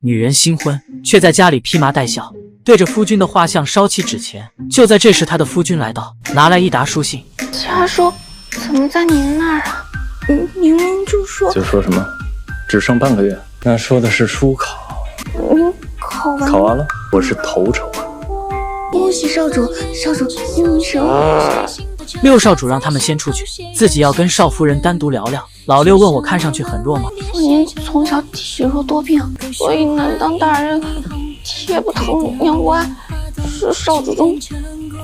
女人新婚，却在家里披麻戴孝，对着夫君的画像烧起纸钱。就在这时，她的夫君来到，拿来一沓书信。家书怎么在您那儿啊？明明就说什么？只剩半个月。那说的是书考。您考完了，我是头筹啊。恭喜少主，少主英明神武。六少主让他们先出去，自己要跟少夫人单独聊聊。老六问我看上去很弱吗？您从小体弱多病，所以难当大人，铁不疼娘不爱，是少主中最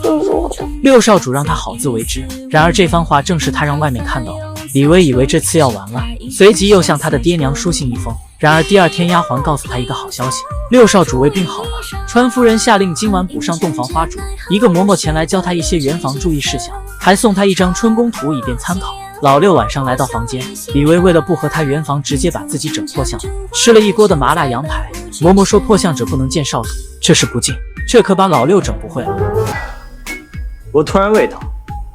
弱的。六少主让他好自为之。然而这番话正是他让外面看到的。李薇以为这次要完了，随即又向他的爹娘书信一封。然而第二天，丫鬟告诉他一个好消息：六少主胃病好了。川夫人下令今晚补上洞房花烛，一个嬷嬷前来教他一些圆房注意事项，还送他一张春宫图以便参考。老六晚上来到房间，李薇为了不和他圆房，直接把自己整破相了，吃了一锅的麻辣羊排。嬷嬷说破相者不能见少主，这是不敬，这可把老六整不会了。我突然胃疼，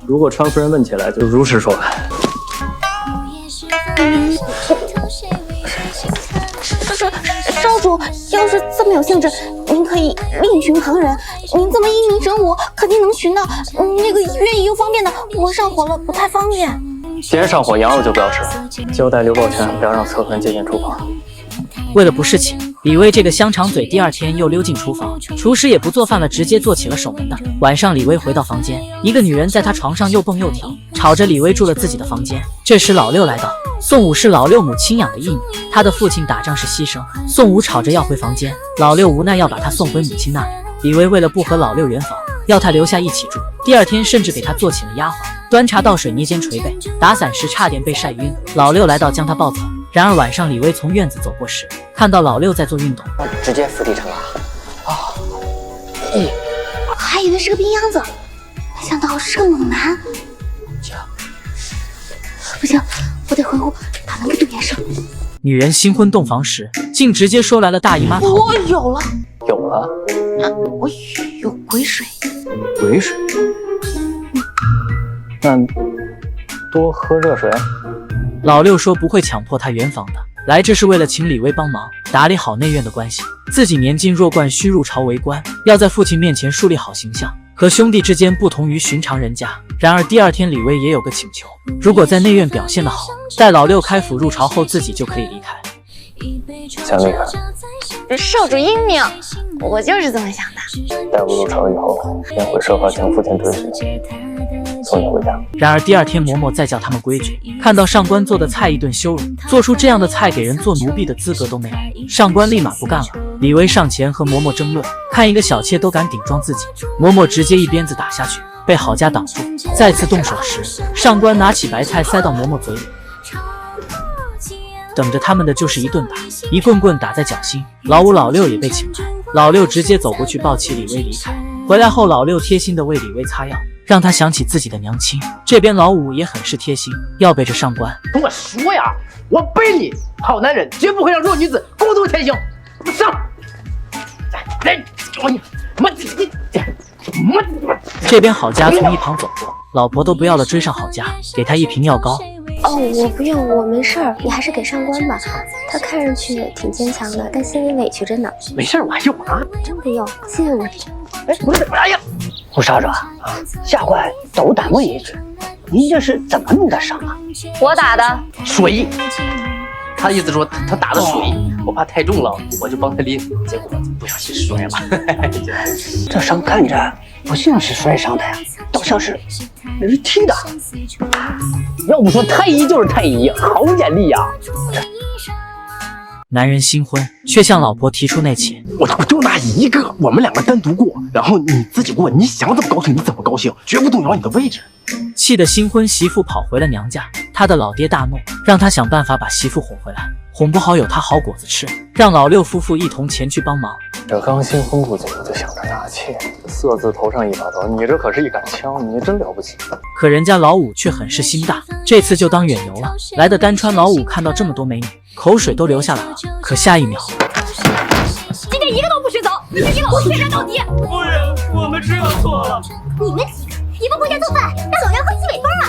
如果川夫人问起来，就如实说来。少主要是这么有兴致，您可以另寻旁人。您这么英明神武，肯定能寻到那个愿意又方便的。我上火了，不太方便。既然上火，羊肉就不要吃了。交代刘抱全，不要让侧痕接近厨房。为了不侍寝，李薇这个香肠嘴第二天又溜进厨房，厨师也不做饭了，直接做起了守门的。晚上李薇回到房间，一个女人在她床上又蹦又跳，吵着李薇住了自己的房间。这时老六来到，宋武是老六母亲养的义女，他的父亲打仗是牺牲，宋武吵着要回房间，老六无奈要把他送回母亲那里。李薇为了不和老六圆房，要他留下一起住。第二天甚至给他做起了丫鬟，端茶倒水、捏肩捶背，打伞时差点被晒晕。老六来到将他抱走。然而晚上李薇从院子走过时，看到老六在做运动，直接伏地成啊！还以为是个冰秧子，没想到是个猛男。不行，我得回屋把门给堵严实。女人新婚洞房时，竟直接说来了大姨妈。我有了，我有鬼水。鬼水？那多喝热水。老六说不会强迫他圆房的，来这是为了请李薇帮忙打理好内院的关系。自己年近弱冠，需入朝为官，要在父亲面前树立好形象，和兄弟之间不同于寻常人家。然而第二天李薇也有个请求，如果在内院表现得好，待老六开府入朝后，自己就可以离开。想离开？少主英明，我就是这么想的。待我入朝以后，便会设法请父亲准许送你回家。然而第二天嬷嬷再叫他们规矩，看到上官做的菜一顿羞辱，做出这样的菜给人做奴婢的资格都没有。上官立马不干了，李薇上前和嬷嬷争论，看一个小妾都敢顶撞自己，嬷嬷直接一鞭子打下去，被郝家挡住。再次动手时，上官拿起白菜塞到嬷嬷嘴里，等着他们的就是一顿打，一棍棍打在脚心。老五老六也被请来，老六直接走过去抱起李薇离开。回来后，老六贴心的为李薇擦药，让他想起自己的娘亲。这边老五也很是贴心，要背着上官。跟我说呀，我背你，好男人绝不会让弱女子孤独前行。上，来，这边郝家从一旁走过，老婆都不要了，追上郝家，给他一瓶药膏。我不用，我没事儿，你还是给上官吧。他看上去挺坚强的，但心里委屈着呢。没事，我还有啊。真不用，谢谢我。哎呀，吴少主啊，下官斗胆问一句，您这是怎么弄的伤啊？我打的水。他意思说他打的水，我怕太重了，我就帮他拎，结果不小心摔了。这伤看着不像是摔伤的呀，倒像是踢的。要不说太医就是太医，好眼力呀！男人新婚，却向老婆提出内情。我就拿一个，我们两个单独过，然后你自己过，你想怎么高兴你怎么高兴，绝不动摇你的位置。气得新婚媳妇跑回了娘家，他的老爹大怒，让他想办法把媳妇哄回来，哄不好有他好果子吃，让老六夫妇一同前去帮忙。这刚新婚不久就想着纳妾，色字头上一把刀，你这可是一杆枪，你真了不起。可人家老五却很是心大，这次就当远游了。来的丹川老五看到这么多美女，口水都流下来了。可下一秒，今天一个都不许走，一定给我血战到底！夫人，我们知道错了。你们几个也不回家做饭，让老娘喝西北风啊！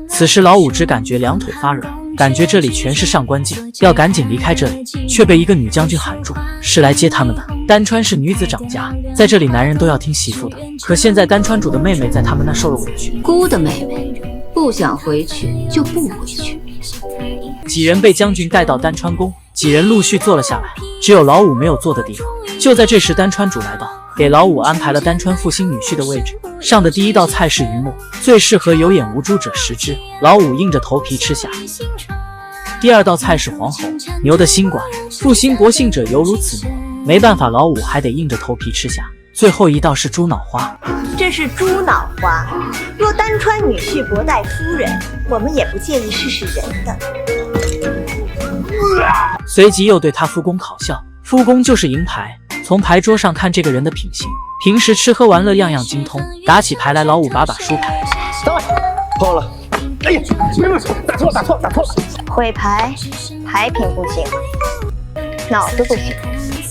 此时老五只感觉两腿发软，感觉这里全是上官境，要赶紧离开这里，却被一个女将军喊住，是来接他们的。丹川是女子长家，在这里男人都要听媳妇的，可现在丹川主的妹妹在他们那受了委屈，姑的妹妹不想回去就不回去。几人被将军带到丹川宫，几人陆续坐了下来，只有老五没有坐的地方。就在这时，丹川主来到，给老五安排了丹川复兴女婿的位置。上的第一道菜是鱼末，最适合有眼无珠者食之。老五硬着头皮吃下。第二道菜是黄喉，牛的心管，复兴国姓者犹如此牛，没办法，老五还得硬着头皮吃下。最后一道是猪脑花，这是猪脑花。若丹川女婿博待夫人，我们也不介意试试人的。随即又对他夫公考笑，夫公就是银牌。从牌桌上看这个人的品行，平时吃喝玩乐样样精通。打起牌来，老五把输牌。等会，错了。哎呀，没有，打错了。会牌，牌品不行，脑子不行，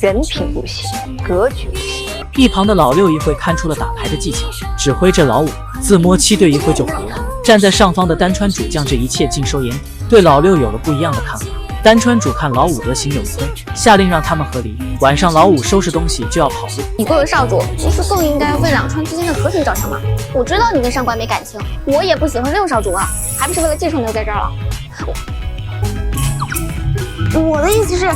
人品不行，格局不行。一旁的老六一会看出了打牌的技巧，指挥着老五，自摸7对一会就胡了。站在上方的丹川主将这一切尽收眼底，对老六有了不一样的看法。丹川主看老五德行有亏，下令让他们和离。晚上老五收拾东西就要跑路。你作为少主，不是更应该为两川之间的和平着想吗？我知道你跟上官没感情，我也不喜欢六少主啊，还不是为了继承留在这儿了。我的意思是，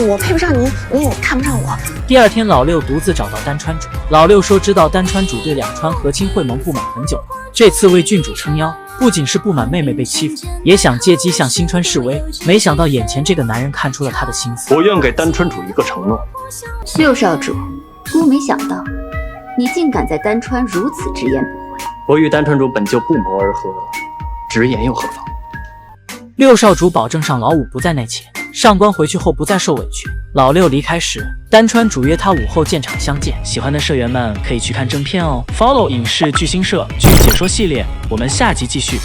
我配不上您，您也看不上我。第二天，老六独自找到丹川主。老六说知道丹川主对两川和亲会盟不满很久了，这次为郡主撑腰，不仅是不满妹妹被欺负，也想借机向新川示威。没想到眼前这个男人看出了他的心思。我愿给丹川主一个承诺。六少主，姑没想到你竟敢在丹川如此直言不讳。我与丹川主本就不谋而合，直言又何妨？六少主保证上老五不在内切，上官回去后不再受委屈。老六离开时，丹川主约他午后现场相见。喜欢的社员们可以去看正片哦。Follow 影视剧新社剧解说系列，我们下集继续。